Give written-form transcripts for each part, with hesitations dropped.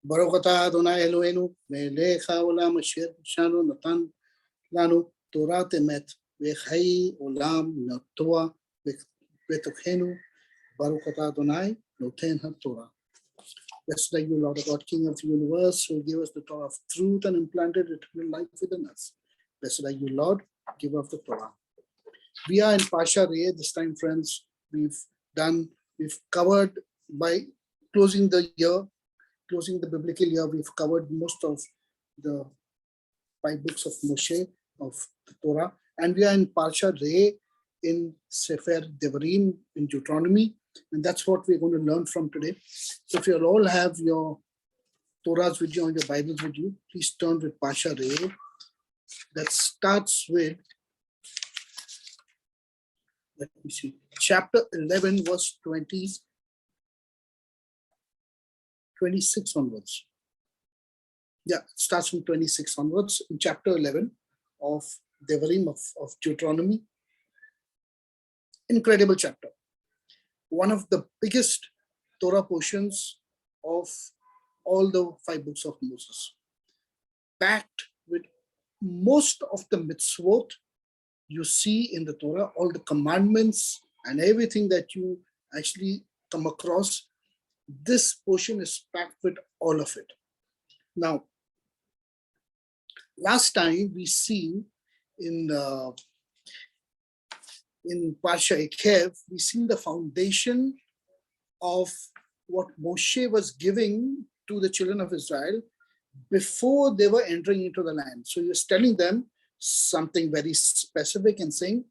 ברוך אתה אדוני אלוהינו, מלך העולם אשר נשנו נתן לנו תורת אמת, וחיי עולם נטוע בתוכנו. ברוך אתה אדוני נותן התורה. Blessed are you, Lord God, King of the universe, who gave us the Torah of truth and implanted eternal life within us. Blessed are you, Lord, giver of the Torah. We are in Parashat this time, friends. We've covered, by closing the year, closing the biblical year, we've covered most of the 5 books of Moshe, of the Torah. And we are in Parashat in Sefer Devarim, in Deuteronomy. And that's what we're going to learn from today. So if you all have your Torahs with you and your Bibles with you, please turn with Parashat that starts with, let me see, chapter 11, verse 26 onwards. Yeah, it starts from 26 onwards in chapter 11 of Devarim of Deuteronomy. Incredible chapter. One of the biggest Torah portions of all the 5 books of Moses. Packed with most of the mitzvot you see in the Torah, all the commandments and everything that you actually come across. This portion is packed with all of it. Now, last time we seen in Parashat, we seen the foundation of what Moshe was giving to the children of Israel before they were entering into the land. So he was telling them something very specific and saying,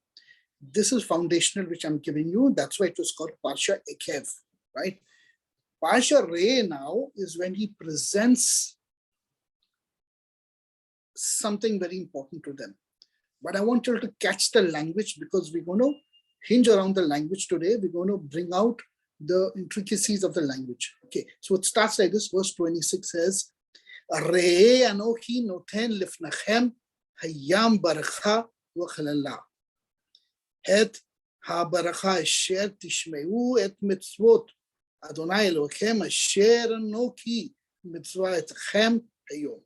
this is foundational which I'm giving you. That's why it was called Parashat, right? Parashat now is when he presents something very important to them. But I want you to catch the language, because we're going to hinge around the language today. We're going to bring out the intricacies of the language. Okay, so it starts like this. Verse 26 says, Re'e anochi noten lifnachem hayam baracha v'chalala. Et ha-baracha asher tishmeu et mitzvot Adonai Elohim asher anochi mitzvah etchem hayom.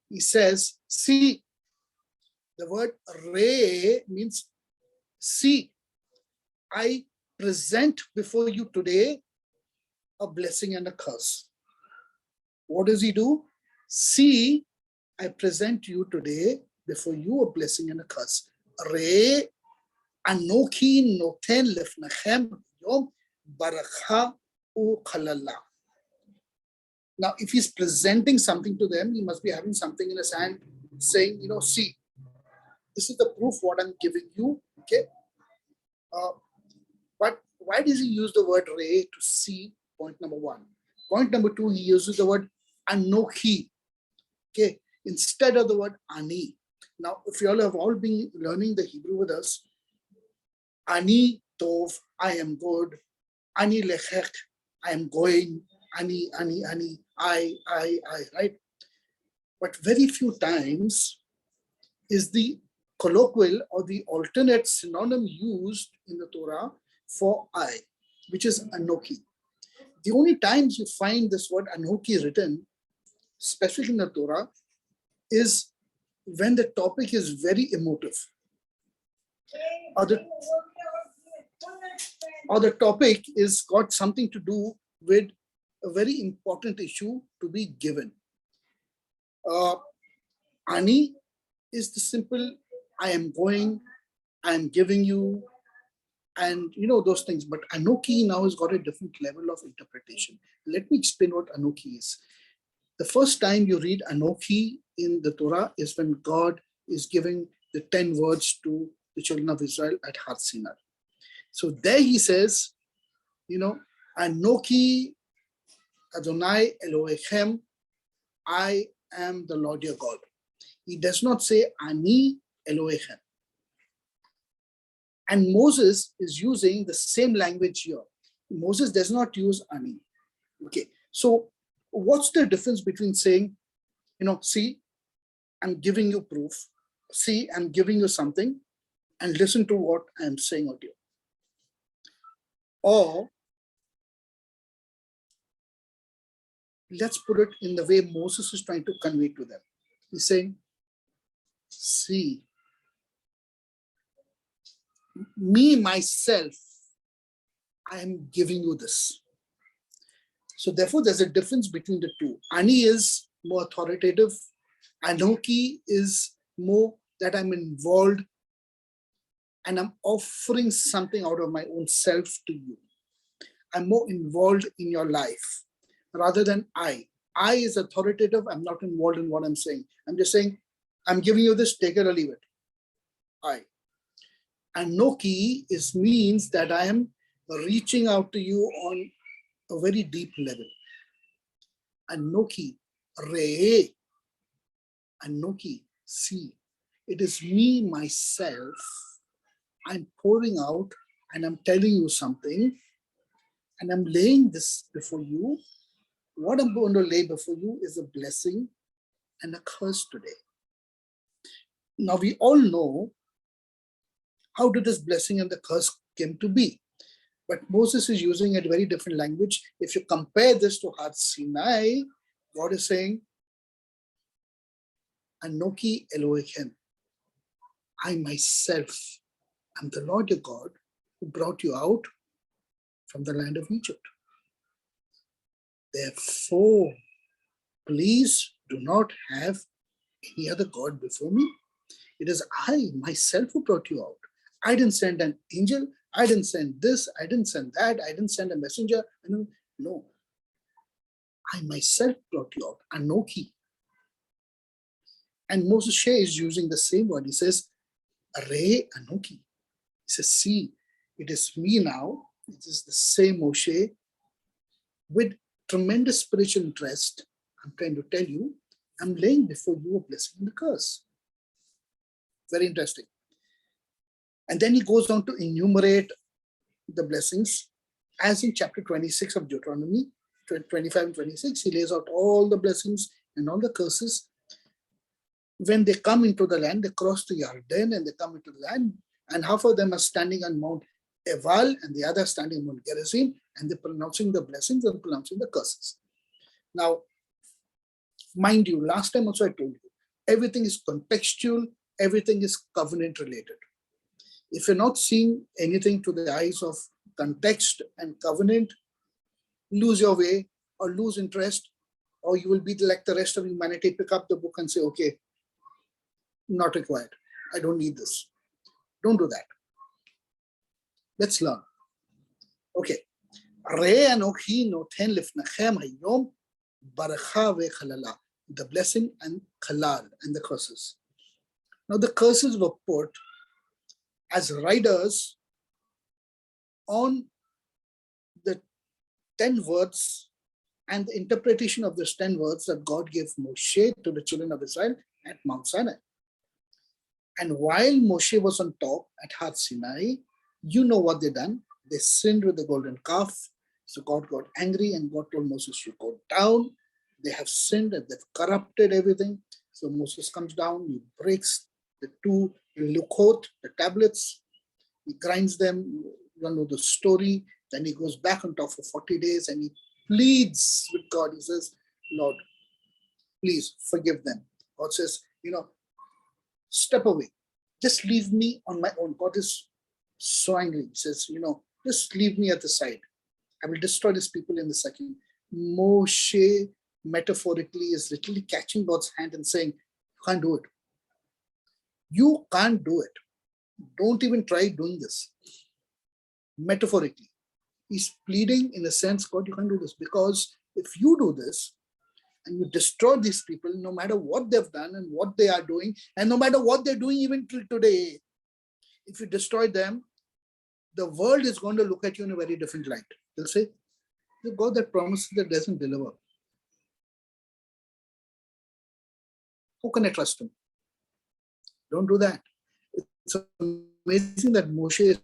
He says, see, the word Re means see. I present before you today a blessing and a curse. What does he do? See, I present you today before you a blessing and a curse. Re anoki noten lefnachem yom baracha u'chalala. Now, if he's presenting something to them, he must be having something in his hand saying, see, this is the proof what I'm giving you, okay? But why does he use the word Re to see? Point number 1. Point number 2, he uses the word Anochi, okay, instead of the word Ani. Now, if you all have all been learning the Hebrew with us, Ani Tov, I am good. Ani Lechek, I am going. Ani, I, right? But very few times is the colloquial or the alternate synonym used in the Torah for I, which is Anoki. The only times you find this word Anoki written, especially in the Torah, is when the topic is very emotive, or the topic is got something to do with a very important issue to be given. Ani is the simple, I am going, I am giving you, and those things. But Anoki now has got a different level of interpretation. Let me explain what Anoki is. The first time you read Anoki in the Torah is when God is giving the 10 words to the children of Israel at Har Sinai. So there he says, Anoki Adonai Elohechem, I am the Lord your God. He does not say Ani Elohechem. And Moses is using the same language here. Moses does not use Ani. Okay, so what's the difference between saying, see, I'm giving you proof, see, I'm giving you something, and listen to what I'm saying out here? Or let's put it in the way Moses is trying to convey to them. He's saying, see, me, myself, I am giving you this. So therefore, there's a difference between the two. Ani is more authoritative. Anoki is more that I'm involved and I'm offering something out of my own self to you. I'm more involved in your life rather than I. I is authoritative. I'm not involved in what I'm saying. I'm just saying, I'm giving you this, take it or leave it. I. Anoki means that I am reaching out to you on a very deep level. Anoki, re, Anoki, see. It is me, myself. I'm pouring out and I'm telling you something and I'm laying this before you. What I'm going to lay before you is a blessing and a curse today. Now we all know how did this blessing and the curse came to be. But Moses is using a very different language. If you compare this to Har Sinai, God is saying, Anoki Elohim, I myself am the Lord your God who brought you out from the land of Egypt. Therefore, please do not have any other God before me. It is I myself who brought you out. I didn't send an angel. I didn't send this. I didn't send that. I didn't send a messenger. No. I myself brought you out. Anoki. And Moses is using the same word. He says, Re Anoki. He says, see, it is me now. It is the same Moshe with tremendous spiritual interest. I'm trying to tell you, I'm laying before you a blessing and a curse. Very interesting. And then he goes on to enumerate the blessings, as in chapter 26 of Deuteronomy, 25 and 26. He lays out all the blessings and all the curses. When they come into the land, they cross the Jordan and they come into the land, and half of them are standing on Mount Eval and the other standing on Mount Gerizim, and they're pronouncing the blessings and pronouncing the curses. Now, mind you, last time also I told you, everything is contextual, everything is covenant related. If you're not seeing anything to the eyes of context and covenant, lose your way or lose interest, or you will be like the rest of humanity, pick up the book and say, okay, not required. I don't need this. Don't do that. Let's learn. Okay. The blessing and Kalah and the curses. Now the curses were put as riders on the 10 words and the interpretation of those 10 words that God gave Moshe to the children of Israel at Mount Sinai. And while Moshe was on top at Har Sinai, you know what they done. They sinned with the golden calf. So God got angry and God told Moses to go down. They have sinned and they've corrupted everything. So Moses comes down, he breaks the two luchot, the tablets, he grinds them, you know the story. Then he goes back on top for 40 days and he pleads with God. He says, Lord, please forgive them. God says, step away. Just leave me on my own. God is so angry. He says, just leave me at the side. I will destroy these people in a second. Moshe, metaphorically, is literally catching God's hand and saying, you can't do it. You can't do it. Don't even try doing this. Metaphorically. He's pleading in a sense, God, you can't do this. Because if you do this, and you destroy these people, no matter what they've done and what they are doing, and no matter what they're doing even till today, if you destroy them, the world is going to look at you in a very different light. They'll say, the God that promises that doesn't deliver. Who can I trust him? Don't do that. It's amazing that Moshe is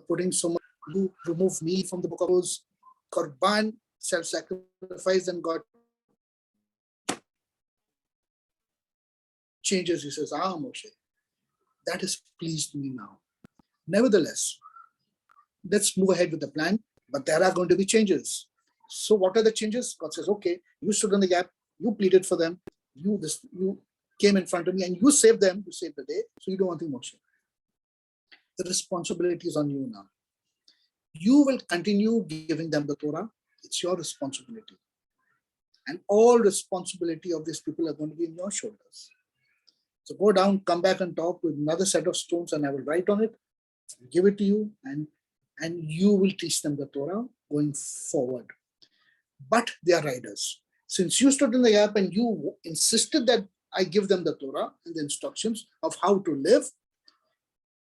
putting so much to remove me from the book of those Korban, self-sacrifice, and God changes. He says, Moshe, that has pleased me now. Nevertheless, let's move ahead with the plan, but there are going to be changes. So what are the changes? God says, okay, you stood in the gap, you pleaded for them, you came in front of me and you saved them, you saved the day. So you do one thing, Moshe. The responsibility is on you now. You will continue giving them the Torah. It's your responsibility. And all responsibility of these people are going to be in your shoulders. So go down, come back and talk with another set of stones and I will write on it, give it to you, and you will teach them the Torah going forward. But they are riders. Since you stood in the gap and you insisted that I give them the Torah and the instructions of how to live,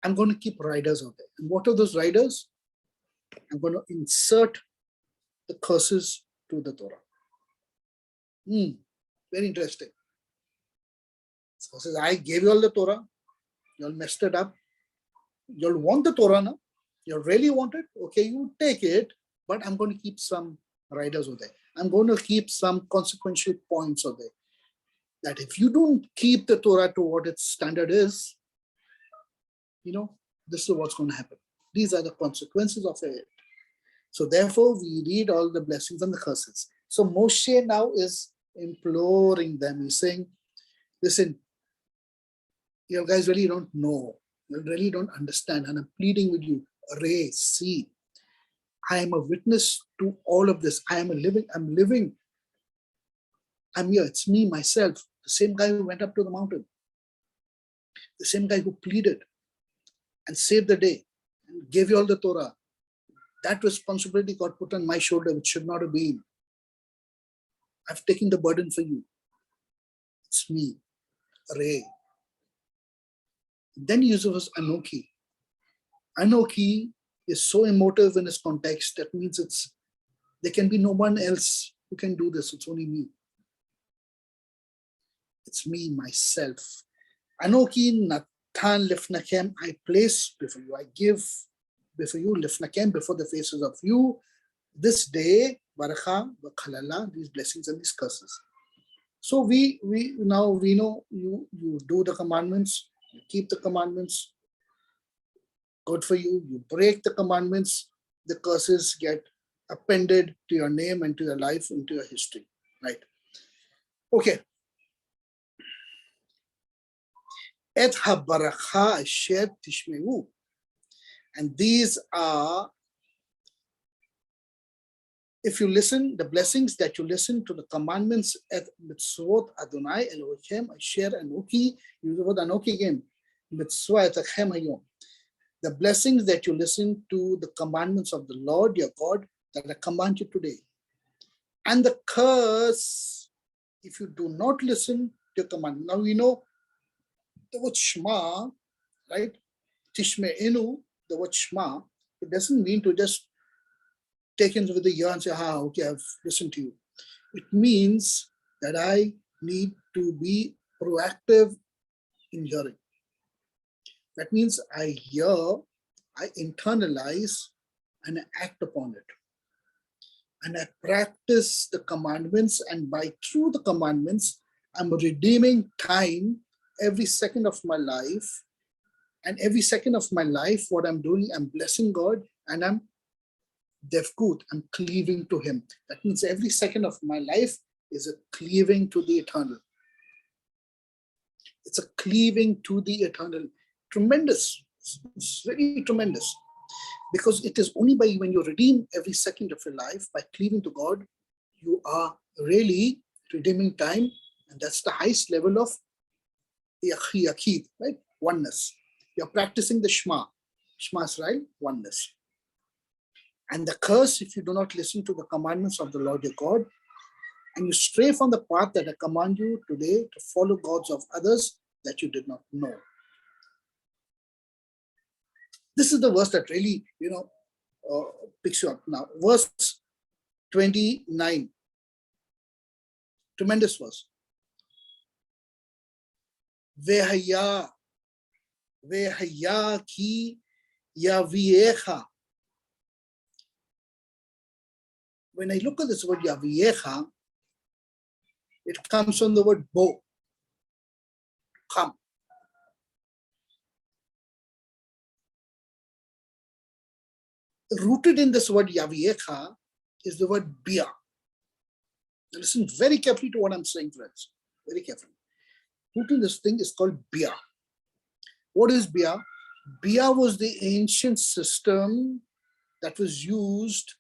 I'm going to keep riders out there. And what are those riders? I'm going to insert the curses to the Torah. Very interesting. So says, I gave you all the Torah. You all messed it up. You all want the Torah now. You really want it. Okay, you take it. But I'm going to keep some riders over there. I'm going to keep some consequential points over there. That if you don't keep the Torah to what its standard is, this is what's going to happen. These are the consequences of it. So therefore, we read all the blessings and the curses. So Moshe now is imploring them. He's saying, listen, you guys really don't know. You really don't understand. And I'm pleading with you. See, I am a witness to all of this. I'm living. I'm here. It's me, myself. The same guy who went up to the mountain. The same guy who pleaded and saved the day and gave you all the Torah. That responsibility got put on my shoulder, which should not have been. I've taken the burden for you. It's me, Ray. Then he uses Anoki. Anoki is so emotive in its context. That means there can be no one else who can do this. It's only me. It's me, myself. Anoki Natan Lifnakem, I place before you. I give before you, Lifnakem, before the faces of you, this day, Barakah, Kalah, these blessings and these curses. So we know you do the commandments, you keep the commandments, good for you. You break the commandments, the curses get appended to your name and to your life and to your history, right? Okay. Et ha-barakah asher tishmeu. And these are, if you listen, the blessings that you listen to the commandments at mitzvot Adonai Elohim asher anoki, use the word anoki again, mitzvot etachem hayom. The blessings that you listen to the commandments of the Lord your God that I command you today. And the curse, if you do not listen to command. Now we know the word Shema, right? Tishme'enu, the word Shema, it doesn't mean to just take into the ear and say, okay, I've listened to you. It means that I need to be proactive in hearing. That means I hear, I internalize, and I act upon it. And I practice the commandments, and through the commandments, I'm redeeming time every second of my life. And every second of my life, what I'm doing, I'm blessing God, and I'm devkut, I'm cleaving to Him. That means every second of my life is a cleaving to the eternal. It's a cleaving to the eternal. Tremendous. It's very tremendous. Because it is only when you redeem every second of your life, by cleaving to God, you are really redeeming time. And that's the highest level of yaqid, right? Oneness. You're practicing the Shema. Shema Israel, oneness. And the curse, if you do not listen to the commandments of the Lord your God, and you stray from the path that I command you today to follow gods of others that you did not know. This is the verse that really, picks you up. Now, verse 29. Tremendous verse. Vehaya ki Yaviecha. When I look at this word Yaviecha, it comes from the word bo. come. Rooted in this word Yaviecha is the word Bia. Listen very carefully to what I'm saying, friends. Very carefully. Rooted in this thing is called Bia. What is Bia? Bia was the ancient system that was used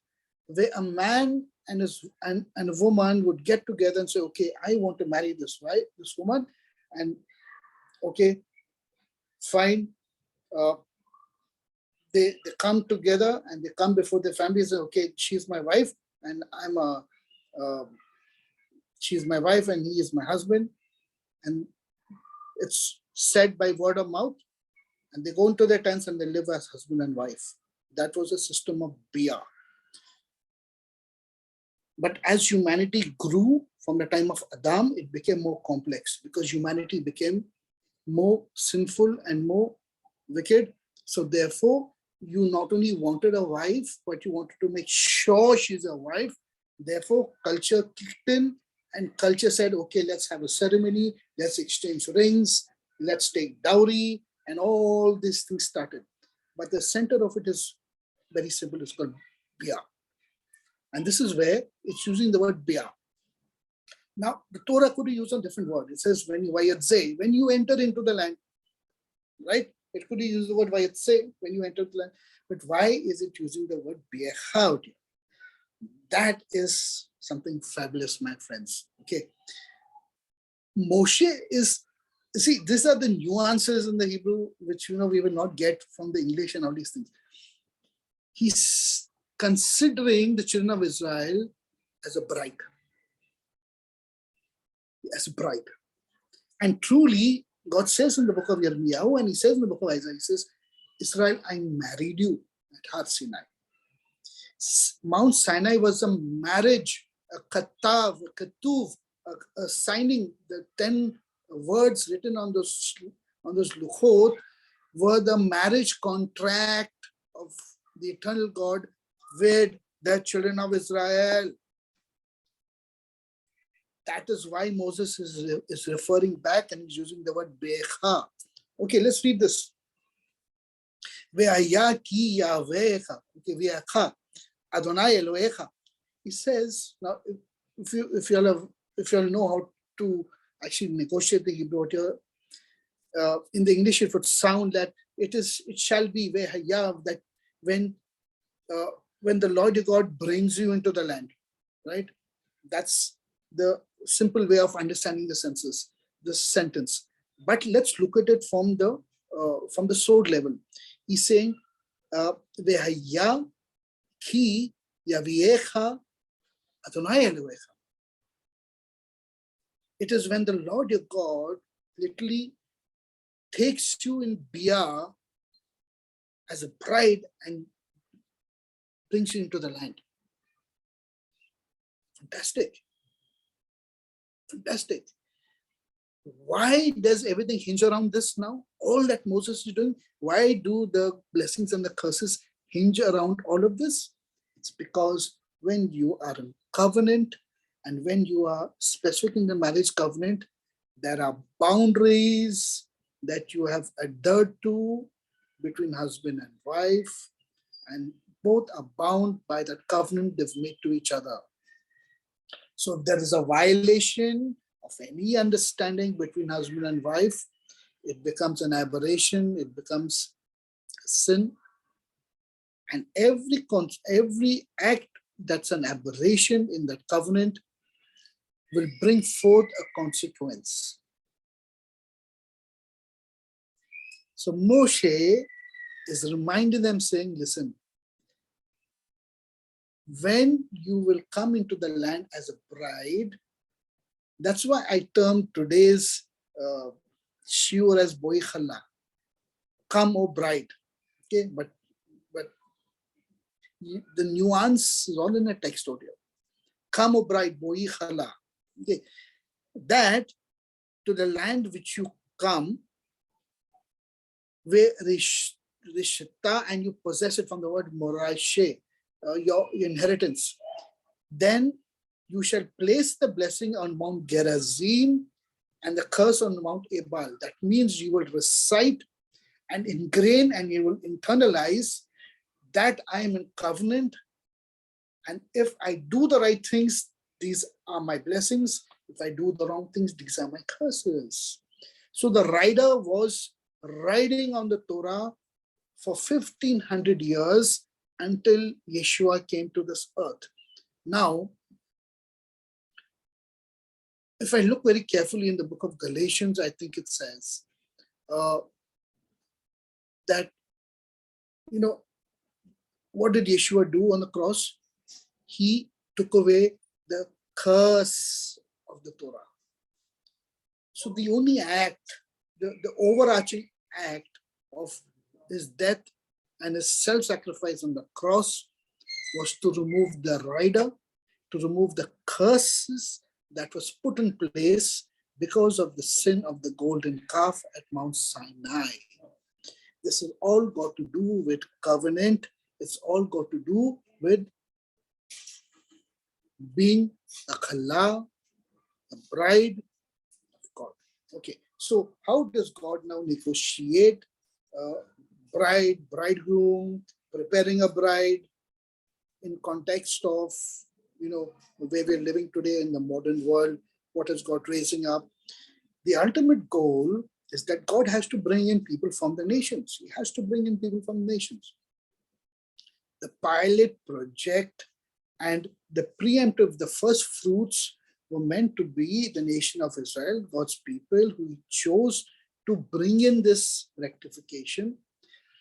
where a man and a woman would get together and say, okay, I want to marry this woman, and okay, fine. They come together and they come before their family and say, okay, she's my wife and she's my wife and he is my husband. And it's said by word of mouth, and they go into their tents and they live as husband and wife. That was a system of Bia. But as humanity grew from the time of Adam, it became more complex because humanity became more sinful and more wicked. So therefore, you not only wanted a wife, but you wanted to make sure she's a wife. Therefore, culture kicked in and culture said, okay, let's have a ceremony, let's exchange rings, let's take dowry, and all these things started. But the center of it is very simple, it's called Bia. And this is where it's using the word Bia. Now, the Torah could use a different word. It says, when you enter into the land, right? It could use the word Vayatse, when you enter the land. But why is it using the word Biecha? That is something fabulous, my friends. Okay. Moshe is, see, these are the nuances in the Hebrew, which, we will not get from the English and all these things. He's considering the children of Israel as a bride. As a bride. And truly, God says in the book of Yirmiyahu, and he says in the book of Isaiah, he says, Israel, I married you at Har Sinai. Mount Sinai was a marriage, a katav, a katuv, a signing. The 10 words written on those luchot were the marriage contract of the eternal God with the children of Israel. That is why Moses is referring back and he's using the word Becha. Okay, let's read this. Ve'aya ki yavecha. Okay, ve'acha. Adonai Elohecha. He says, now if you all know how to actually negotiate the Hebrew here, in the English it would sound that it shall be ve'haya, that when the Lord your God brings you into the land, right? That's the simple way of understanding the sentence. But let's look at it from the sword level. He's saying, Vehaya ki yaviecha Adonai Elohecha. It is when the Lord your God literally takes you in Bia as a bride and brings you into the land. Fantastic. Fantastic. Why does everything hinge around this now? All that Moses is doing, why do the blessings and the curses hinge around all of this? It's because when you are in covenant and when you are specific in the marriage covenant, there are boundaries that you have adhered to between husband and wife, and both are bound by the covenant they've made to each other. So if there is a violation of any understanding between husband and wife, it becomes an aberration, it becomes sin. And every act that's an aberration in that covenant will bring forth a consequence. So Moshe is reminding them, saying, listen, when you will come into the land as a bride, that's why I termed today's Shiur as Boi Kalah. Come, O bride. Okay, but the nuance is all in a text audio. Come, O bride, Boi Kalah. Okay, that to the land which you come, where Rishta, and you possess it from the word Morashe, your inheritance. Then you shall place the blessing on Mount Gerizim and the curse on Mount Ebal. That means you will recite and ingrain and you will internalize that I am in covenant. And if I do the right things, these are my blessings. If I do the wrong things, these are my curses. So the rider was riding on the Torah for 1500 years until Yeshua came to this earth. Now, if I look very carefully in the book of Galatians, I think it says that, what did Yeshua do on the cross? He took away the curse of the Torah. So the only act, the overarching act of his death and his self-sacrifice on the cross was to remove the rider, to remove the curses that was put in place because of the sin of the golden calf at Mount Sinai. This has all got to do with covenant. It's all got to do with being a Kalah, a bride of God. Okay, so how does God now negotiate bride, bridegroom, preparing a bride in context of, where we're living today in the modern world? What is God raising up? The ultimate goal is that God has to bring in people from the nations. He has to bring in people from the nations. The pilot project and the preemptive, the first fruits were meant to be the nation of Israel, God's people who chose to bring in this rectification,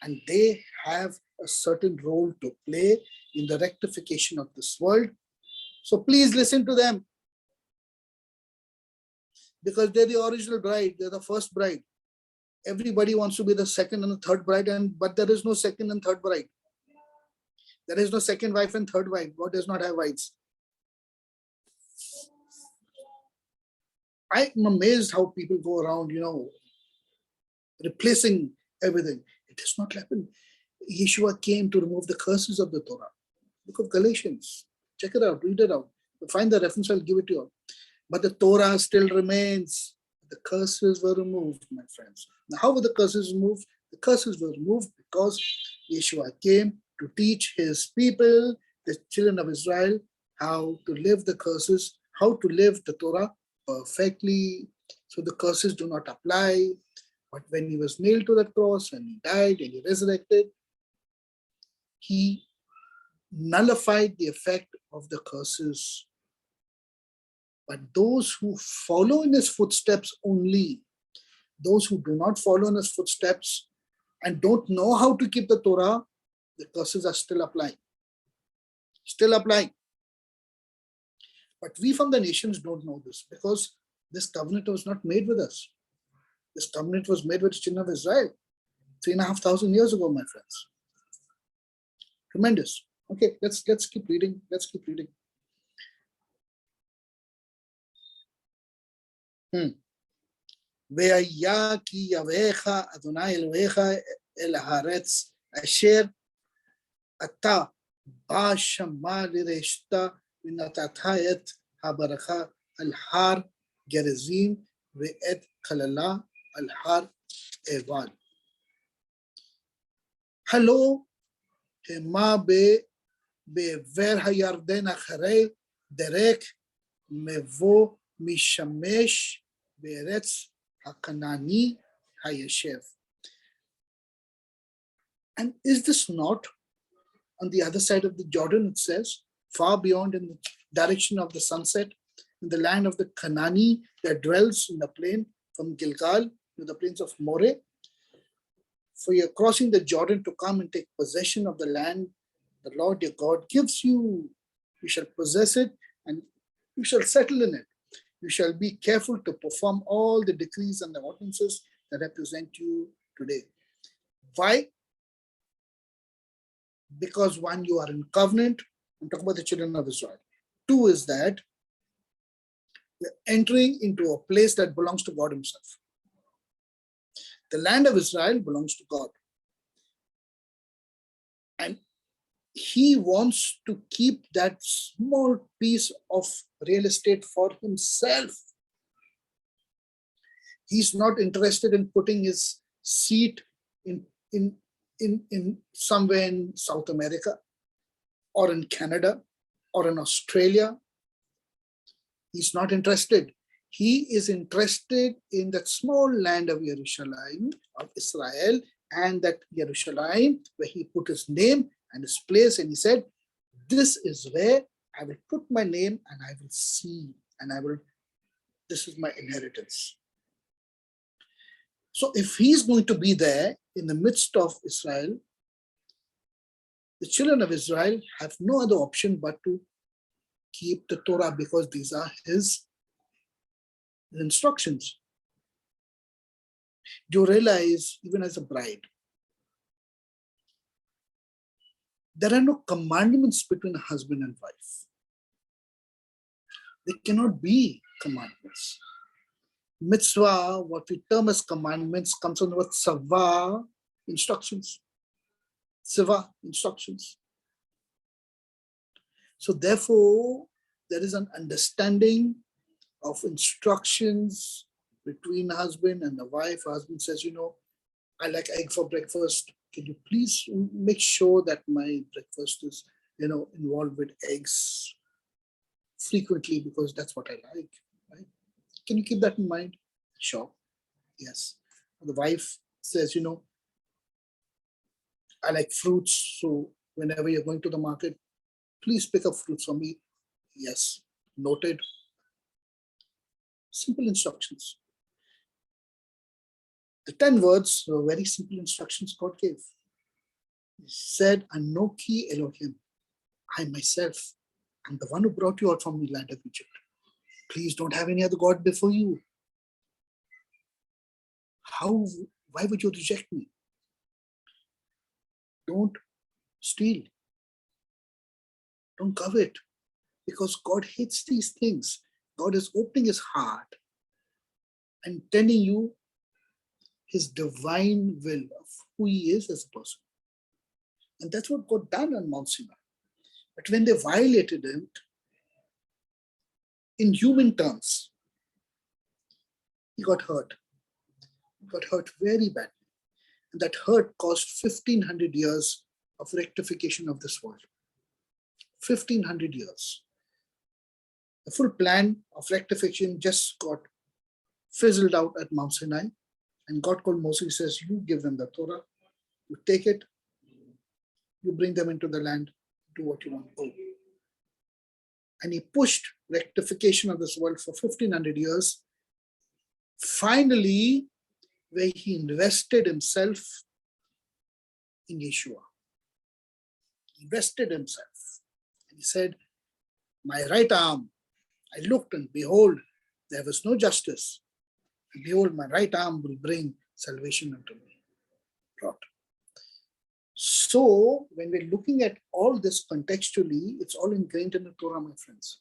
and they have a certain role to play in the rectification of this world. So please listen to them, because they're the original bride, they're the first bride. Everybody wants to be the second and the third bride, but there is no second and third bride. There is no second wife and third wife. God does not have wives. I'm amazed how people go around, replacing everything. It does not happen. Yeshua came to remove the curses of the Torah. Book of Galatians. Check it out, read it out. You'll find the reference, I'll give it to you. But the Torah still remains. The curses were removed, my friends. Now, how were the curses removed? The curses were removed because Yeshua came to teach his people, the children of Israel, how to live the curses, how to live the Torah perfectly, so the curses do not apply. But when he was nailed to that cross and he died and he resurrected, he nullified the effect of the curses. But those who follow in his footsteps only, those who do not follow in his footsteps and don't know how to keep the Torah, the curses are still applying. Still applying. But we from the nations don't know this, because this covenant was not made with us. This covenant was made with the children of Israel 3,500 years ago, my friends. Tremendous. Okay, let's keep reading. Let's keep reading. והיה כי יביך אדוני אלוהיך אל הארץ אשר אתה בא שמה לרשת ונתת את הברכה על הר גרזים ואת כללה על הר עיבל. הלא המה בעבר הירדן אחרי דרך מבוא משמש בארץ הכנעני הישב. And is this not on the other side of the Jordan, it says, far beyond in the direction of the sunset, in the land of the Canaani that dwells in the plain from Gilgal to the plains of Moreh? For you're crossing the Jordan to come and take possession of the land the Lord your God gives you. You shall possess it and you shall settle in it. You shall be careful to perform all the decrees and the ordinances that I present you today. Why? Because one, you are in covenant. I'm talking about the children of Israel. Two is that we're entering into a place that belongs to God himself. The land of Israel belongs to God. And he wants to keep that small piece of real estate for himself. He's not interested in putting his seat in, in, in somewhere in South America or in Canada or in Australia. He's not interested. He is interested in that small land of Jerusalem, of Israel, and that Jerusalem where he put his name and his place, and he said, this is where I will put my name and I will see, and this is my inheritance. So if he's going to be there in the midst of Israel, the children of Israel have no other option but to keep the Torah, because these are his instructions. You realize, even as a bride, there are no commandments between a husband and wife. There cannot be commandments. Mitzvah, what we term as commandments, comes from the word sava, instructions. Siva, instructions. So therefore, there is an understanding of instructions between the husband and the wife. Husband says, I like egg for breakfast. Can you please make sure that my breakfast is, involved with eggs frequently, because that's what I like, right? Can you keep that in mind? Sure. Yes. The wife says, I like fruits. So whenever you're going to the market, please pick up fruits for me. Yes. Noted. Simple instructions. The 10 words were very simple instructions God gave. He said, Anoki Elohim, I myself am the one who brought you out from the land of Egypt. Please don't have any other God before you. Why would you reject me? Don't steal. Don't covet. Because God hates these things. God is opening his heart and telling you his divine will of who he is as a person. And that's what God done on Mount Sinai. But when they violated it, in human terms, he got hurt. He got hurt very badly. And that hurt cost 1,500 years of rectification of this world. 1,500 years. The full plan of rectification just got fizzled out at Mount Sinai. And God called Moses, he says, you give them the Torah, you take it, you bring them into the land, do what you want to do. And he pushed rectification of this world for 1,500 years. Finally, where he invested himself in Yeshua. He invested himself. And he said, my right arm, I looked and behold, there was no justice. And behold, my right arm will bring salvation unto me. Brought. So, when we're looking at all this contextually, it's all ingrained in the Torah, my friends.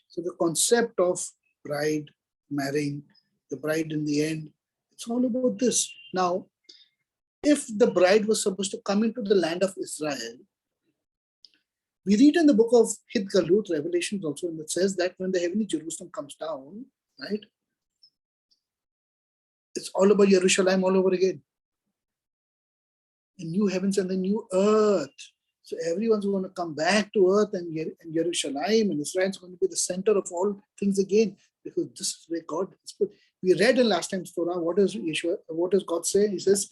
So the concept of bride marrying, the bride in the end, it's all about this. Now, if the bride was supposed to come into the land of Israel, we read in the book of Galut, Revelations also, and it says that when the heavenly Jerusalem comes down, right, it's all about Jerusalem all over again. The new heavens and the new earth. So everyone's going to come back to earth, and Jerusalem and Israel is going to be the center of all things again, because this is where God is put. We read in last time's Torah, what does God say? He says,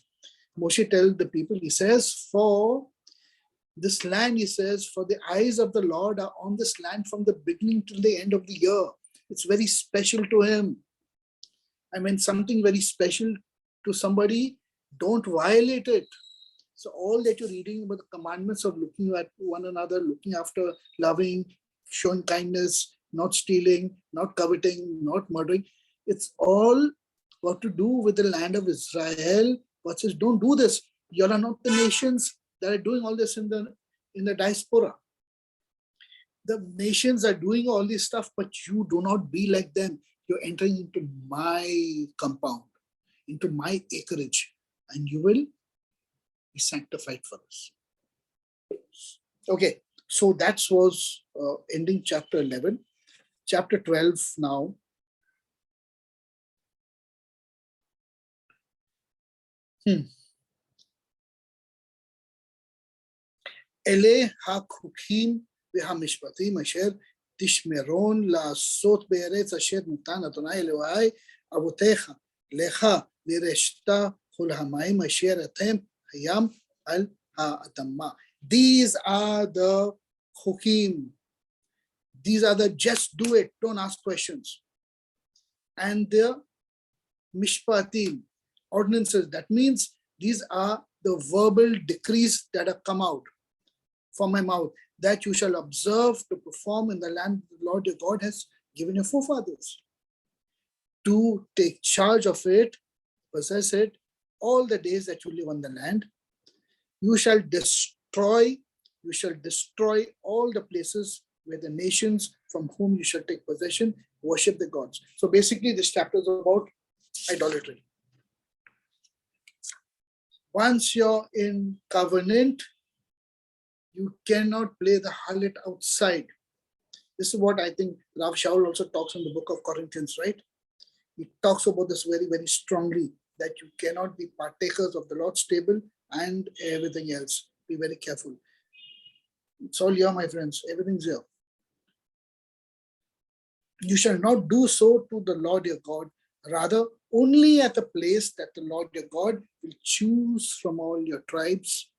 Moshe tells the people, he says, for this land, he says, for the eyes of the Lord are on this land from the beginning till the end of the year. It's very special to him. I mean, something very special to somebody, don't violate it. So all that you're reading about the commandments of looking at one another, looking after, loving, showing kindness, not stealing, not coveting, not murdering, it's all got to do with the land of Israel. God says, don't do this. You are not the nations that are doing all this in the diaspora. The nations are doing all this stuff, but you do not be like them. You're entering into my compound, into my acreage, and you will be sanctified for this. Okay, so that was ending chapter 11. Chapter 12 now. Ele hakukim v'hamishpatim asher tishmeron la'asot be'eretz asher natan Adonai Elohai avotecha lecha lireshta kol hamayim asher atem hayam al ha'adamah. These are the chukim. These are the just do it, don't ask questions. And the mishpatim, ordinances. That means these are the verbal decrees that have come out from my mouth, that you shall observe to perform in the land the Lord your God has given your forefathers. To take charge of it, possess it, all the days that you live on the land. You shall destroy all the places where the nations from whom you shall take possession worship the gods. So basically this chapter is about idolatry. Once you're in covenant, you cannot play the harlot outside. This is what I think Rav Shaul also talks in the book of Corinthians, right? He talks about this very, very strongly, that you cannot be partakers of the Lord's table and everything else. Be very careful. It's all here, my friends. Everything's here. You shall not do so to the Lord your God, rather only at the place that the Lord your God will choose from all your tribes,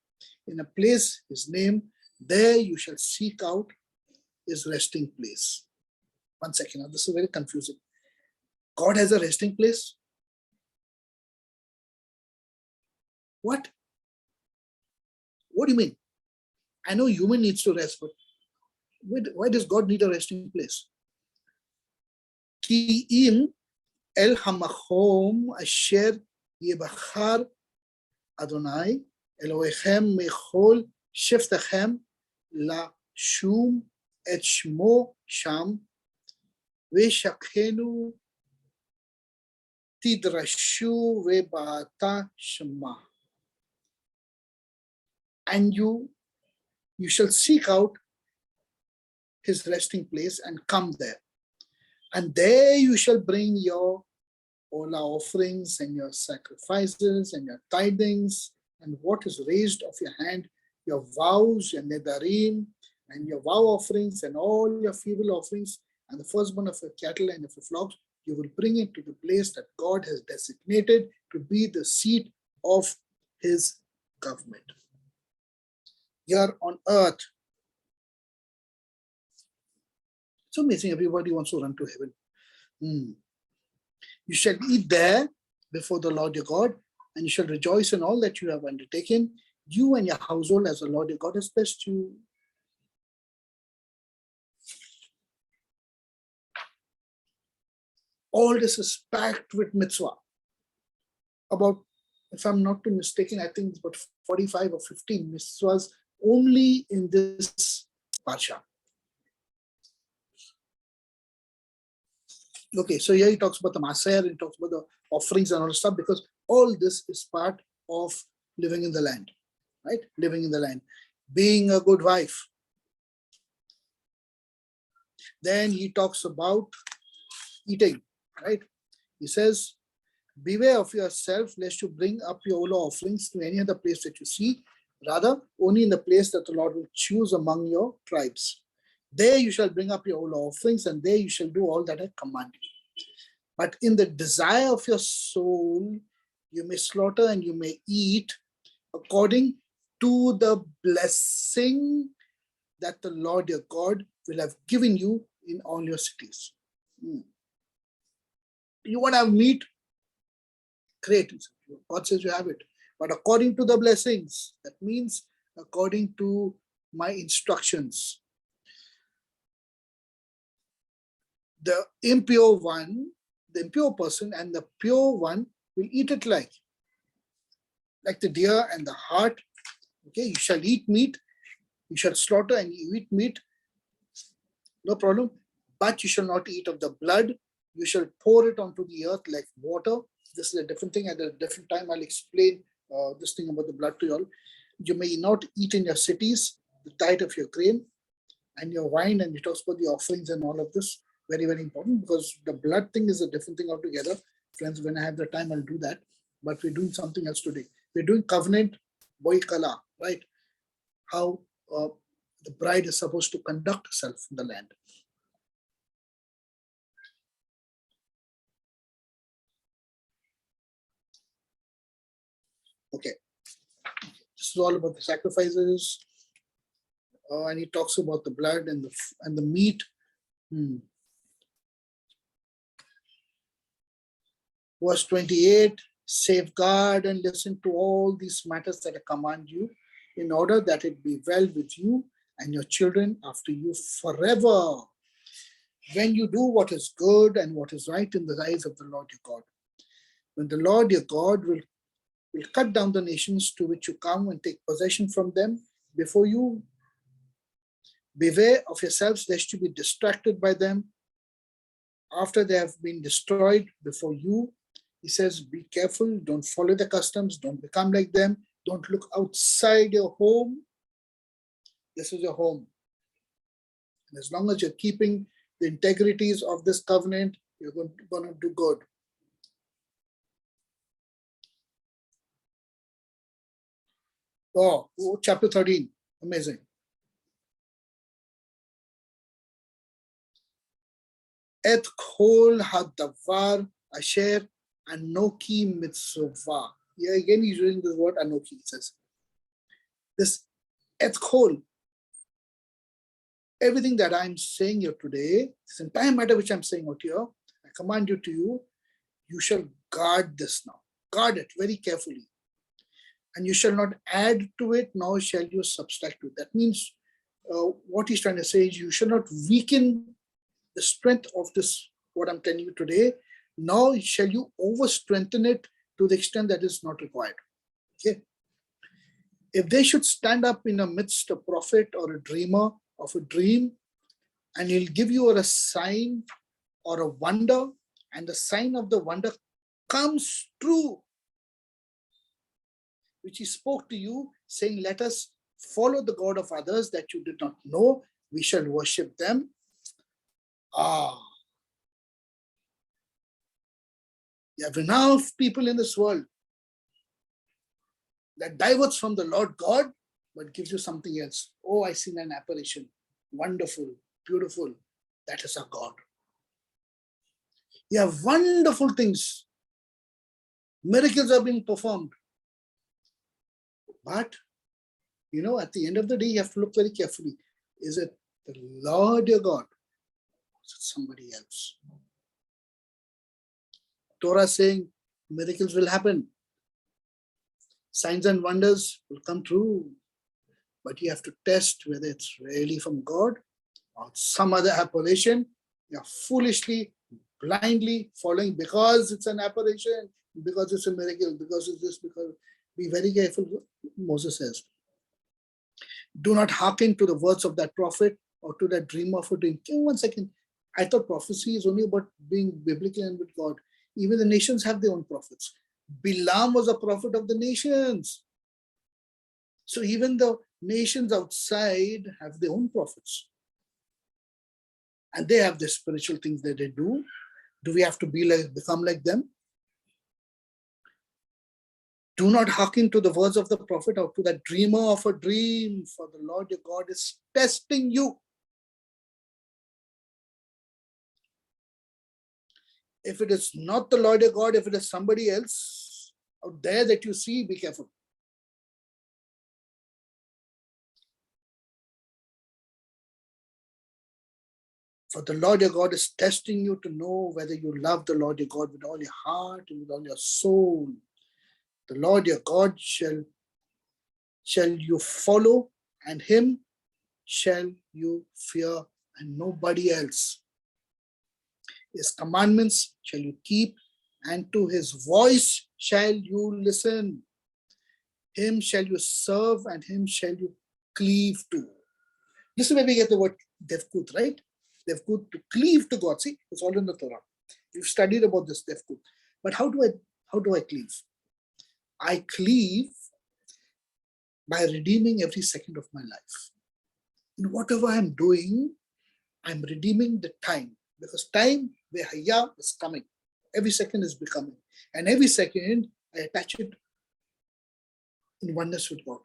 in a place, his name, there you shall seek out his resting place. One second, now this is very confusing. God has a resting place? What? What do you mean? I know human needs to rest, but why does God need a resting place? Ki im el hamachom asher yebachar Adonai Elohechem mechol sheftachem la shum et shmo sham veshachenu tidrashu vebata shema. And you shall seek out his resting place and come there. And there you shall bring your olah offerings and your sacrifices and your tithings and what is raised of your hand, your vows, your nedarim, and your vow offerings and all your feeble offerings and the firstborn of your cattle and of your flocks. You will bring it to the place that God has designated to be the seat of his government. Here on earth. It's amazing, everybody wants to run to heaven. You shall eat there before the Lord your God, and you shall rejoice in all that you have undertaken, you and your household, as the Lord your God has blessed you. All this is packed with mitzvah. About, if I'm not too mistaken, I think it's about 45 or 15 mitzvahs only in this Parashat. Okay, so here he talks about the Maser, he talks about the offerings and all stuff, because all this is part of living in the land, right? Living in the land, being a good wife. Then he talks about eating, right? He says, beware of yourself lest you bring up your olah offerings to any other place that you see, rather only in the place that the Lord will choose among your tribes. There you shall bring up your olah offerings, and there you shall do all that I command you. But in the desire of your soul, you may slaughter and you may eat according to the blessing that the Lord your God will have given you in all your cities. You want to have meat? Great. God says you have it. But according to the blessings, that means according to my instructions. The impure one, the impure person and the pure one will eat it like the deer and the hart. Okay, you shall eat meat, you shall slaughter and you eat meat, no problem. But you shall not eat of the blood. You shall pour it onto the earth like water. This is a different thing. At a different time, I'll explain this thing about the blood to you all. You may not eat in your cities the tithe of your grain and your wine, and it talks about the offerings and all of this. Very, very important, because the blood thing is a different thing altogether. Friends, when I have the time, I'll do that. but we're doing something else today. We're doing covenant, boy Kalah, right? How the bride is supposed to conduct herself in the land. Okay, this is all about the sacrifices, and he talks about the blood and the meat. Verse 28, safeguard and listen to all these matters that I command you, in order that it be well with you and your children after you forever, when you do what is good and what is right in the eyes of the Lord your God. When the Lord your God will cut down the nations to which you come and take possession from them before you. Beware of yourselves lest you be distracted by them after they have been destroyed before you. He says, be careful, don't follow the customs, don't become like them, don't look outside your home. This is your home. And as long as you're keeping the integrities of this covenant, you're going to do good. Oh, chapter 13, amazing. Et kol hadavar asher anoki mitzvah. Here again, he's using the word anoki. He says, this et kol, everything that I'm saying here today, this entire matter which I'm saying out here, I command you, you shall guard this now. Guard it very carefully. And you shall not add to it, nor shall you subtract to it. That means what he's trying to say is you shall not weaken the strength of this, what I'm telling you today, nor shall you over strengthen it to the extent that is not required. Okay. If they should stand up in the midst a prophet or a dreamer of a dream, and he'll give you a sign or a wonder, and the sign of the wonder comes true, which he spoke to you, saying, let us follow the God of others that you did not know, we shall worship them. You have enough people in this world that diverts from the Lord God, but gives you something else. Oh, I seen an apparition. Wonderful, beautiful. That is our God. You have wonderful things. Miracles are being performed. But, at the end of the day, you have to look very carefully. Is it the Lord your God? Or is it somebody else? Torah saying miracles will happen. Signs and wonders will come true. But you have to test whether it's really from God or some other apparition. You're foolishly, blindly following because it's an apparition, because it's a miracle, because it's this, because be very careful, Moses says. Do not hearken to the words of that prophet or to that dream of a dream. Give me 1 second. I thought prophecy is only about being biblical and with God. Even the nations have their own prophets. Balaam was a prophet of the nations. So even the nations outside have their own prophets. And they have the spiritual things that they do. Do we have to become like them? Do not hearken to the words of the prophet or to the dreamer of a dream, for the Lord your God is testing you. If it is not the Lord your God, if it is somebody else out there that you see, be careful. For the Lord your God is testing you to know whether you love the Lord your God with all your heart and with all your soul. The Lord your God shall you follow, and him shall you fear, and nobody else. His commandments shall you keep, and to his voice shall you listen. Him shall you serve, and him shall you cleave to. This is where we get the word devkut, right? Devkut, to cleave to God. See, it's all in the Torah. We've studied about this devkut. But how do I cleave? I cleave by redeeming every second of my life. In whatever I'm doing, I'm redeeming the time. Because time, where Hayya is coming. Every second is becoming. And every second, I attach it in oneness with God.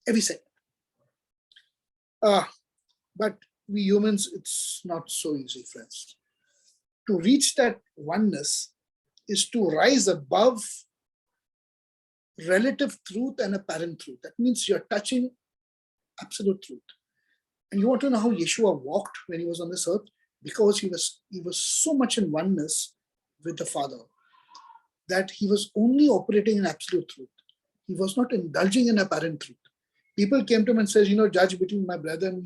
Every second. But we humans, it's not so easy, friends. To reach that oneness is to rise above relative truth and apparent truth. That means you're touching absolute truth. And you want to know how Yeshua walked when he was on this earth? Because he was so much in oneness with the Father that he was only operating in absolute truth. He was not indulging in apparent truth. People came to him and said, judge between my brother and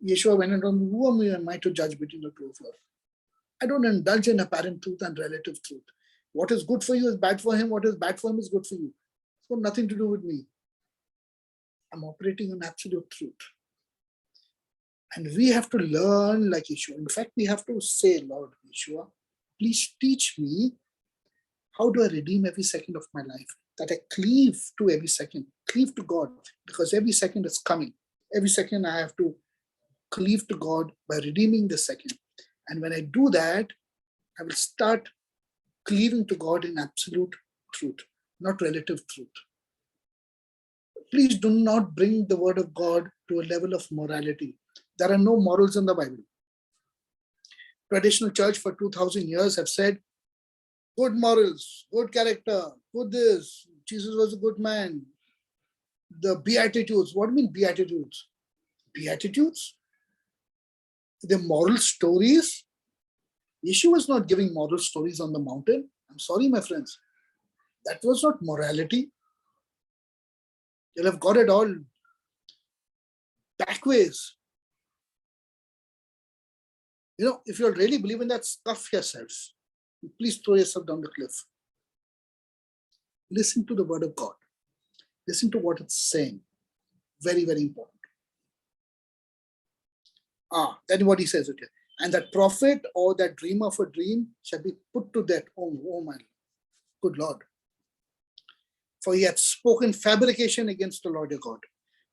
Yeshua went on, who am I to judge between the two of you? I don't indulge in apparent truth and relative truth. What is good for you is bad for him. What is bad for him is good for you. It's got nothing to do with me. I'm operating in absolute truth. And we have to learn like Yeshua. In fact, we have to say, Lord Yeshua, please teach me how do I redeem every second of my life, that I cleave to every second, cleave to God, because every second is coming. Every second I have to cleave to God by redeeming the second. And when I do that, I will start cleaving to God in absolute truth, not relative truth. Please do not bring the word of God to a level of morality. There are no morals in the Bible. Traditional church for 2000 years have said, good morals, good character, good this, Jesus was a good man. The Beatitudes, what do you mean Beatitudes? Beatitudes? The moral stories? Yeshua was not giving moral stories on the mountain. I'm sorry, my friends. That was not morality. You'll have got it all backways. If you really believe in that, stuff yourself. Please throw yourself down the cliff. Listen to the word of God. Listen to what it's saying. Very, very important. Then what he says, okay. And that prophet or that dreamer of a dream shall be put to death. Oh my good Lord. For he hath spoken fabrication against the Lord your God,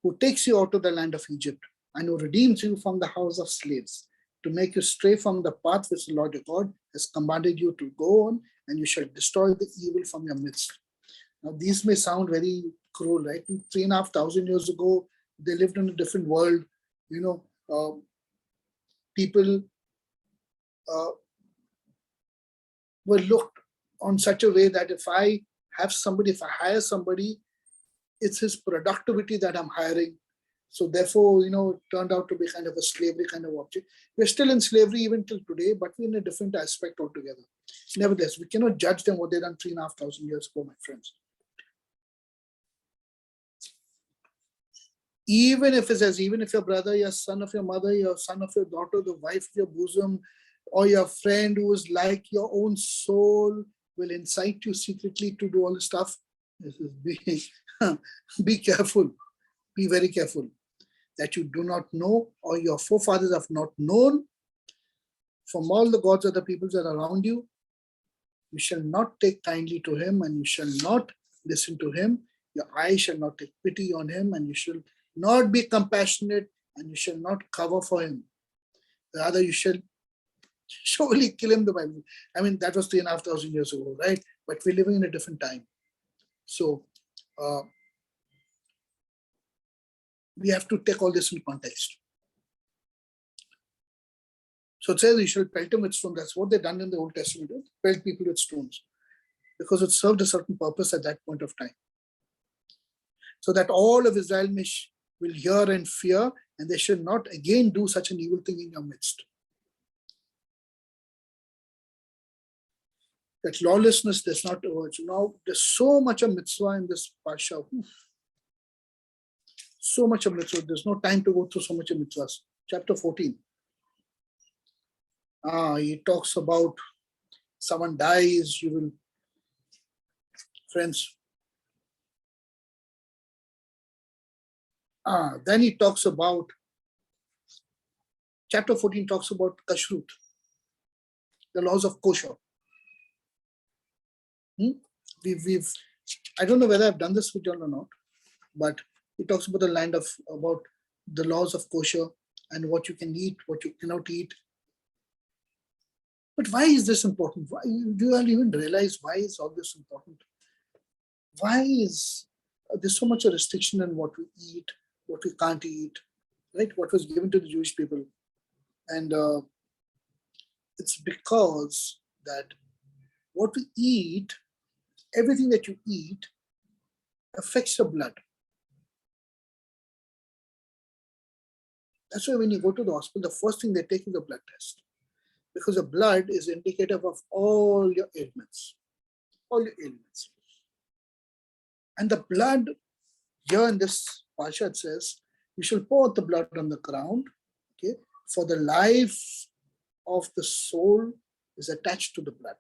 who takes you out of the land of Egypt and who redeems you from the house of slaves, to make you stray from the path which the Lord your God has commanded you to go on, and you shall destroy the evil from your midst. Now, these may sound very cruel, right? 3,500 years ago, they lived in a different world. People were looked on such a way that if I hire somebody, it's his productivity that I'm hiring. So therefore, it turned out to be kind of a slavery kind of object. We're still in slavery even till today, but we're in a different aspect altogether. Nevertheless, we cannot judge them what they done 3,500 years ago, my friends. Even if your brother, your son of your mother, your son of your daughter, the wife of your bosom, or your friend who is like your own soul will incite you secretly to do all this stuff, be careful. Be very careful that you do not know, or your forefathers have not known, from all the gods of the peoples that are around you. You shall not take kindly to him, and you shall not listen to him. Your eye shall not take pity on him, and you shall not be compassionate, and you shall not cover for him. Rather, you shall surely kill him, the Bible. I mean, that was 3,500 years ago, right? But we're living in a different time. So, we have to take all this in context. So it says you shall pelt him with stones. That's what they done in the Old Testament, pelt people with stones, because it served a certain purpose at that point of time. So that all of Israel will hear and fear, and they shall not again do such an evil thing in your midst. That lawlessness does not urge. Now, there's so much of mitzvah in this Parashat. So much of mitzvah. There's no time to go through so much of mitzvahs. Chapter 14. He talks about someone dies, you will, friends. Then he talks about, chapter 14 talks about kashrut, the laws of kosher. I don't know whether I've done this with you or not, but he talks about about the laws of kosher and what you can eat, what you cannot eat. But why is this important? Why, do you all even realize why is all this important? Why is there's so much a restriction on what we eat, what we can't eat, right? What was given to the Jewish people. And it's because that what we eat, everything that you eat affects your blood. That's why when you go to the hospital, the first thing they take is a blood test. Because the blood is indicative of all your ailments. All your ailments. And the blood, here in this Parashat says, you shall pour out the blood on the ground, okay? For the life of the soul is attached to the blood.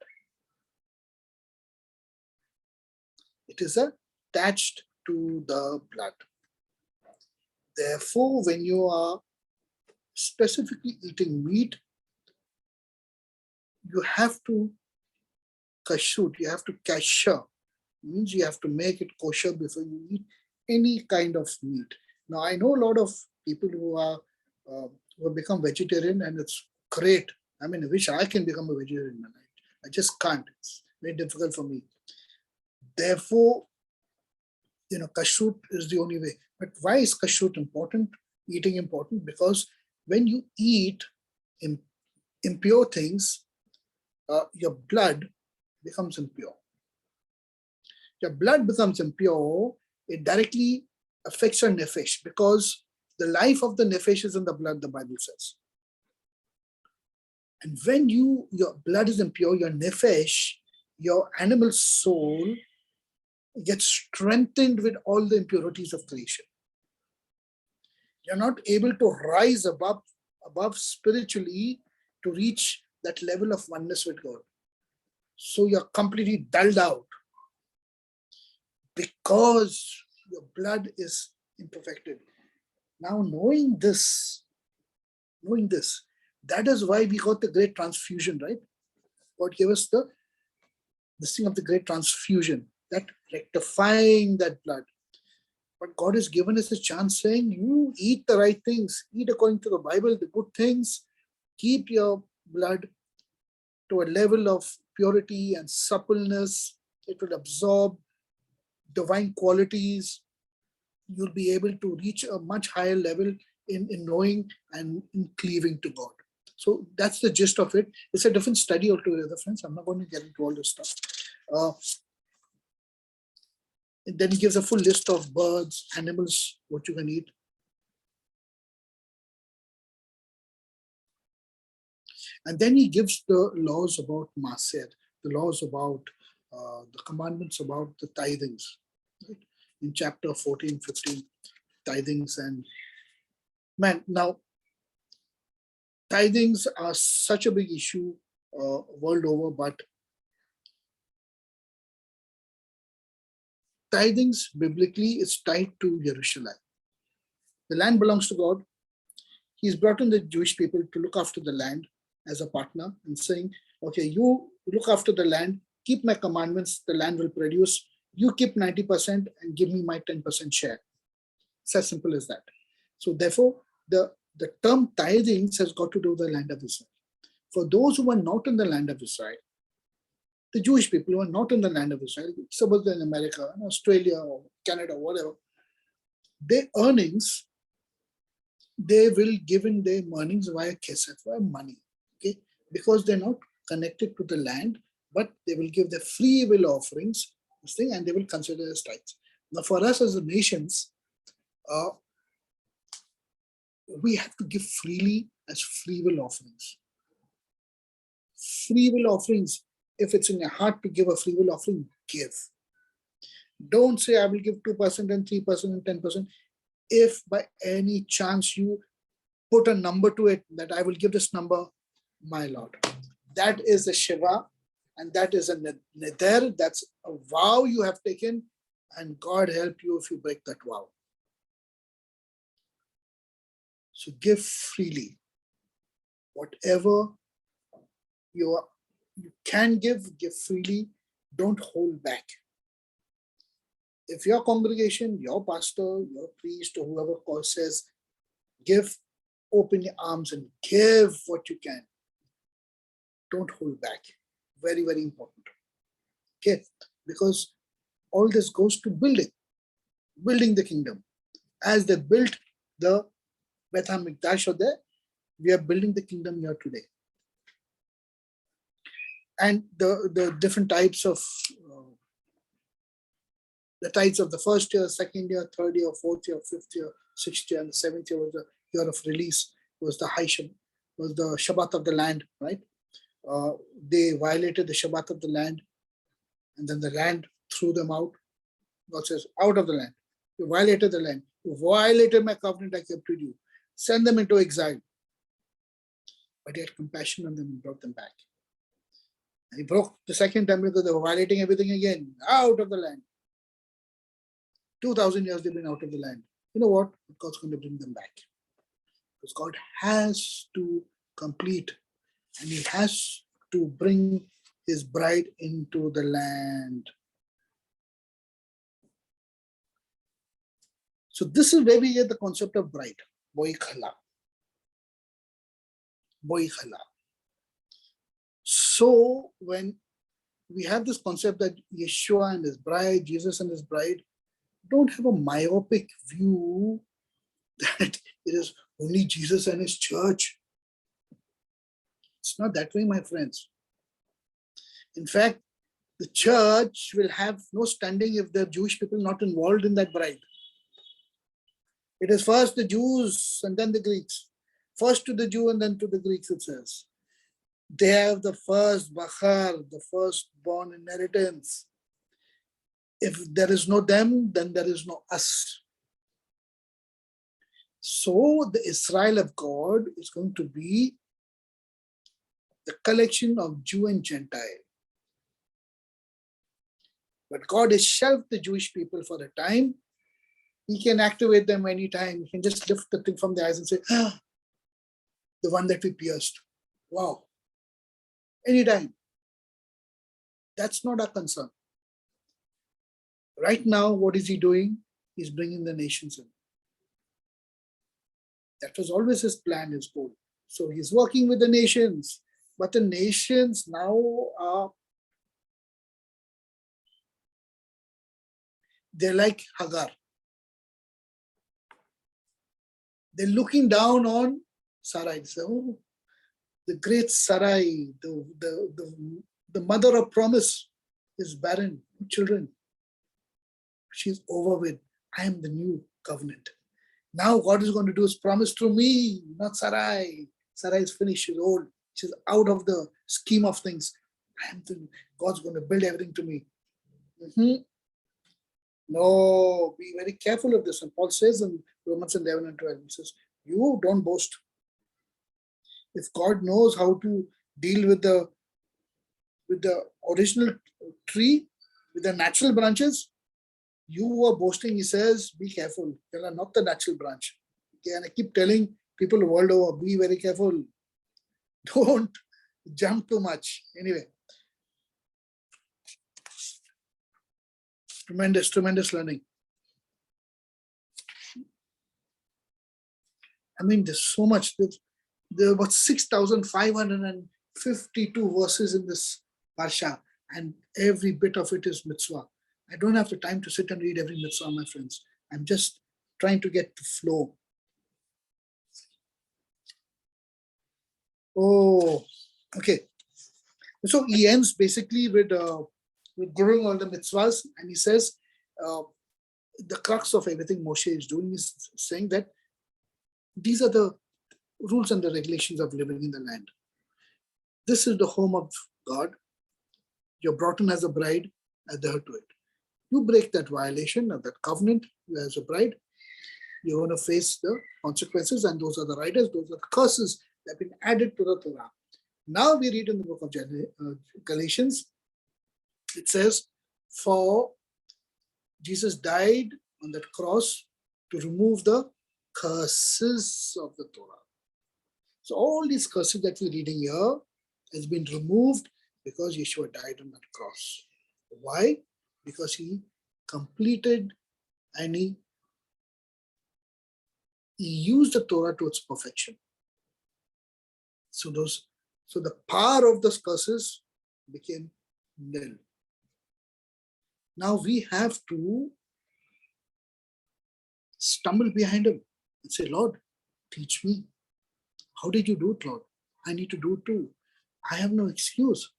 It is attached to the blood. Therefore, when you are specifically eating meat, you have to kashrut, you have to kasher. Means you have to make it kosher before you eat any kind of meat. Now, I know a lot of people who have become vegetarian, and it's great. I mean, I wish I can become a vegetarian. I just can't. It's very difficult for me. Therefore, kashrut is the only way. But why is kashrut important? Eating important? Because when you eat impure things, your blood becomes impure. Your blood becomes impure, it directly affects your nefesh, because the life of the nefesh is in the blood, the Bible says. And when your blood is impure, your nefesh, your animal soul, gets strengthened with all the impurities of creation. You're not able to rise above spiritually to reach that level of oneness with God. So you're completely dulled out because your blood is imperfected. Now, knowing this, that is why we got the great transfusion, right? God gave us this thing of the great transfusion, that rectifying that blood. But God has given us a chance saying, you eat the right things, eat according to the Bible, the good things, keep your blood to a level of purity and suppleness. It will absorb divine qualities. You'll be able to reach a much higher level in knowing and in cleaving to God. So that's the gist of it. It's a different study altogether, friends. I'm not going to get into all this stuff. And then he gives a full list of birds, animals, what you can eat. And then he gives the laws about Maser, the laws about the commandments about the tithings. Right? In chapter 14, 15, tithings. And man, now, tithings are such a big issue world over, but tithings biblically is tied to Jerusalem. The land belongs to God. He's brought in the Jewish people to look after the land as a partner and saying, okay, you look after the land, keep my commandments, the land will produce. You keep 90% and give me my 10% share. It's as simple as that. So therefore, the term tithings has got to do with the land of Israel. For those who are not in the land of Israel, the Jewish people who are not in the land of Israel, suppose they're in America, Australia, or Canada, whatever, their earnings, they will give in their earnings via kesef, via money, okay? Because they're not connected to the land, but they will give their free will offerings, this thing, and they will consider as tithes. Now, for us as the nations, we have to give freely as free will offerings. Free will offerings. If it's in your heart to give a free will offering, give. Don't say I will give 2% and 3% and 10%. If by any chance you put a number to it, that I will give this number, my Lord. That is a Shiva, and that is a neder, that's a vow you have taken, and God help you if you break that vow. So give freely. Whatever you can give freely. Don't hold back. If your congregation, your pastor, your priest, or whoever says, give, open your arms and give what you can Don't hold back. Very, very important. Okay, because all this goes to building the kingdom. As they built the Beth HaMikdash or there, we are building the kingdom here today. And the different types of the tithes of the first year, second year, third year, fourth year, fifth year, sixth year, and the seventh year was the year of release, was the was the Shabbat of the land, right? They violated the Shabbat of the land, and then the land threw them out. God says, out of the land. You violated the land. You violated my covenant I kept with you. Send them into exile. But he had compassion on them and brought them back. And he broke the second time because they were violating everything again. Out of the land. 2,000 years they've been out of the land. You know what? God's going to bring them back. Because God has to complete and he has to bring his bride into the land. So this is where we get the concept of bride. Kalah. Kalah. So when we have this concept that Yeshua and his bride, Jesus and his bride, don't have a myopic view that it is only Jesus and his church. It's not that way, my friends. In fact, the church will have no standing if the Jewish people not involved in that bride. It is first the Jews and then the Greeks. First to the Jew and then to the Greeks, it says. They have the first Bachar, the firstborn inheritance. If there is no them, then there is no us. So the Israel of God is going to be the collection of Jew and Gentile. But God has shelved the Jewish people for a time. He can activate them anytime. He can just lift the thing from the eyes and say, the one that we pierced. Wow. Anytime. That's not our concern. Right now, what is he doing? He's bringing the nations in. That was always his plan, his goal. So he's working with the nations. But the nations now are, they're like Hagar. They're looking down on Sarai. They say, oh, the great Sarai, the mother of promise, is barren, children. She's over with, I am the new covenant. Now God is going to do his promise through me, not Sarai. Sarai is finished, she's old. She's out of the scheme of things. God's going to build everything to me. No, be very careful of this. And Paul says in Romans 11 and 12, he says, you don't boast. If God knows how to deal with the original tree, with the natural branches, you are boasting, he says, be careful. You are not the natural branch. Okay, and I keep telling people the world over, be very careful. Don't jump too much. Anyway, tremendous learning. I mean, there's so much. There are about 6,552 verses in this Parsha, and every bit of it is mitzvah. I don't have the time to sit and read every mitzvah, my friends. I'm just trying to get the flow. Oh, okay. So he ends basically with giving all the mitzvahs, and he says the crux of everything Moshe is doing is saying that these are the rules and the regulations of living in the land. This is the home of God. You're brought in as a bride, adhere to it. You break that violation of that covenant as a bride, you're going to face the consequences, and those are the riders, those are the curses that have been added to the Torah. Now we read in the book of Galatians, it says, for Jesus died on that cross to remove the curses of the Torah. So all these curses that we're reading here has been removed because Yeshua died on that cross. Why? Because he completed and he used the Torah to its perfection. So those So the power of those curses became nil. Now we have to stumble behind him and say, Lord, teach me. How did you do it, Lord? I need to do it too. I have no excuse.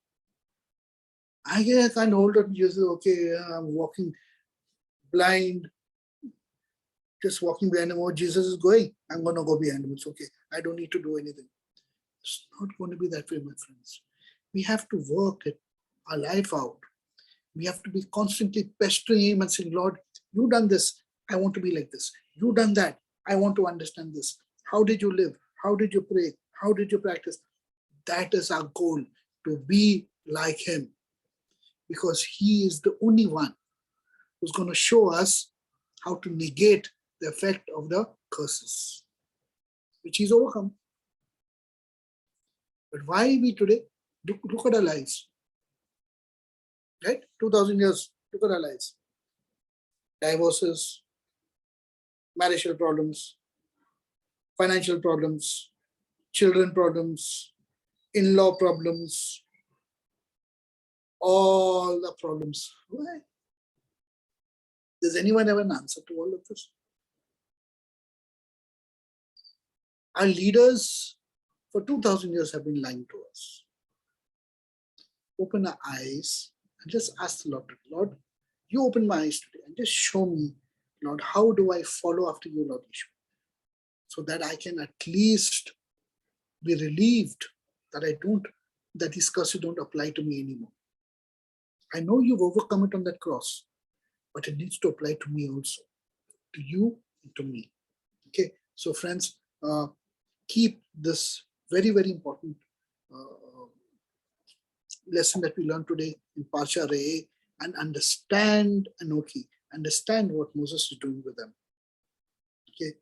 I can't hold on to Jesus. Okay, I'm walking blind, just walking behind him. Oh, Jesus is going. I'm going to go behind him. It's okay. I don't need to do anything. It's not going to be that way, my friends. We have to work it, our life out. We have to be constantly pestering him and saying, Lord, you done this. I want to be like this. You done that. I want to understand this. How did you live? How did you pray? How did you practice? That is our goal, to be like him. Because he is the only one who's going to show us how to negate the effect of the curses, which he's overcome. But why we today? Look at our lives. Right? 2000 years, look at our lives. Divorces, marital problems, financial problems, children problems, in-law problems, all the problems. Why? Does anyone have an answer to all of this? Our leaders for 2000 years have been lying to us. Open our eyes and just ask the Lord, Lord, you open my eyes today and just show me, Lord, how do I follow after you, Lord Yeshua? So that I can at least be relieved that these curses don't apply to me anymore. I know you've overcome it on that cross, but it needs to apply to me also, to you and to me. Okay, so friends, keep this very, very important lesson that we learned today in Parashat Re'eh and understand Anoki, understand what Moses is doing with them. Okay,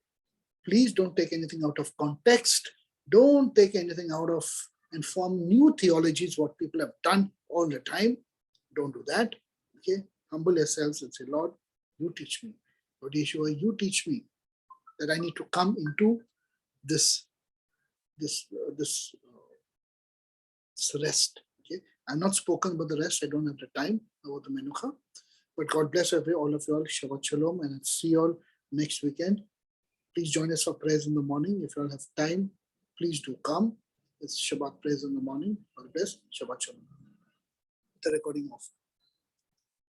please don't take anything out of context. Don't take anything out of and form new theologies, what people have done all the time. Don't do that. Okay, humble yourselves and say, Lord, you teach me. Lord Yeshua, you teach me that I need to come into this rest. Okay, I'm not spoken about the rest. I don't have the time about the menucha. But God bless all of you all. Shabbat shalom, and I'll see you all next weekend. Please join us for prayers in the morning. If you all have time, please do come. It's Shabbat prayers in the morning. God bless. Shabbat shalom. The recording off.